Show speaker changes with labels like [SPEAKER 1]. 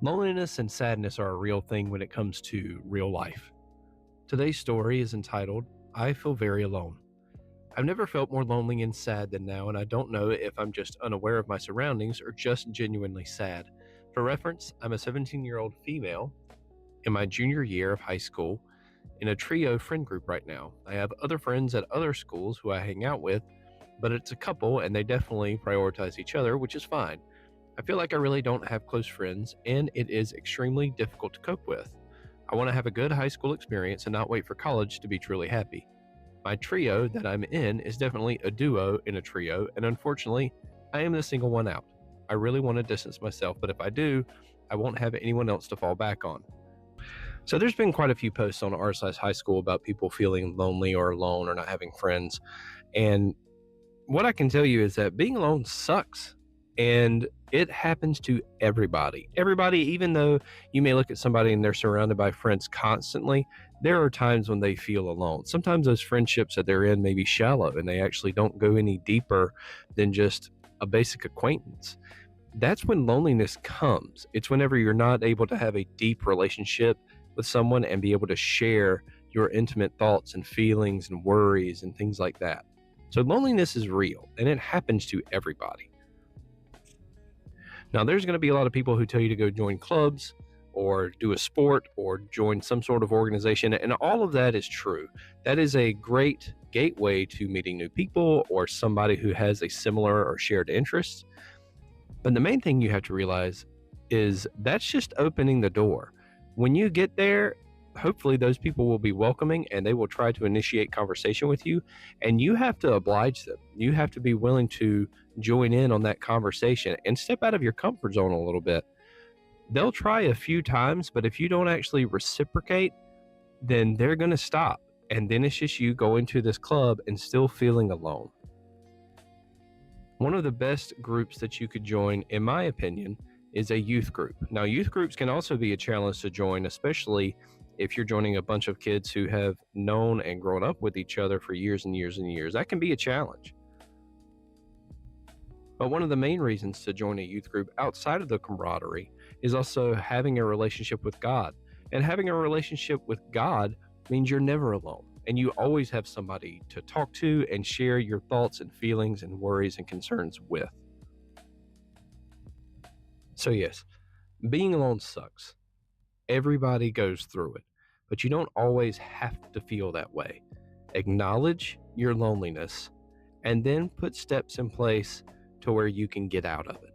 [SPEAKER 1] Loneliness and sadness are a real thing when it comes to real life. Today's story is entitled, I Feel Very Alone. I've never felt more lonely and sad than now, and I don't know if I'm just unaware of my surroundings or just genuinely sad. For reference, I'm a 17-year-old female in my junior year of high school in a trio friend group right now. I have other friends at other schools who I hang out with, but it's a couple and they definitely prioritize each other, which is fine. I feel like I really don't have close friends, and it is extremely difficult to cope with. I want to have a good high school experience and not wait for college to be truly happy. My trio that I'm in is definitely a duo in a trio, and unfortunately, I am the single one out. I really want to distance myself, but if I do, I won't have anyone else to fall back on. So there's been quite a few posts on r slash high school about people feeling lonely or alone or not having friends. And what I can tell you is that being alone sucks. And it happens to everybody. Everybody, even though you may look at somebody and they're surrounded by friends constantly, there are times when they feel alone. Sometimes those friendships that they're in may be shallow and they actually don't go any deeper than just a basic acquaintance. That's when loneliness comes. It's whenever you're not able to have a deep relationship with someone and be able to share your intimate thoughts and feelings and worries and things like that. So loneliness is real and it happens to everybody. Now, there's going to be a lot of people who tell you to go join clubs or do a sport or join some sort of organization, and all of that is true. That is a great gateway to meeting new people or somebody who has a similar or shared interest. But the main thing you have to realize is that's just opening the door. When you get there, hopefully those people will be welcoming and they will try to initiate conversation with you, and you have to oblige them. You have to be willing to join in on that conversation and step out of your comfort zone a little bit. They'll try a few times, but if you don't actually reciprocate, then they're going to stop, and then it's just you going to this club and still feeling alone. One of the best groups that you could join, in my opinion, is a youth group. Now, youth groups can also be a challenge to join, especially if you're joining a bunch of kids who have known and grown up with each other for years and years and years. That can be a challenge. But one of the main reasons to join a youth group outside of the camaraderie is also having a relationship with God. And having a relationship with God means you're never alone. And you always have somebody to talk to and share your thoughts and feelings and worries and concerns with. So, yes, being alone sucks. Everybody goes through it, but you don't always have to feel that way. Acknowledge your loneliness and then put steps in place to where you can get out of it.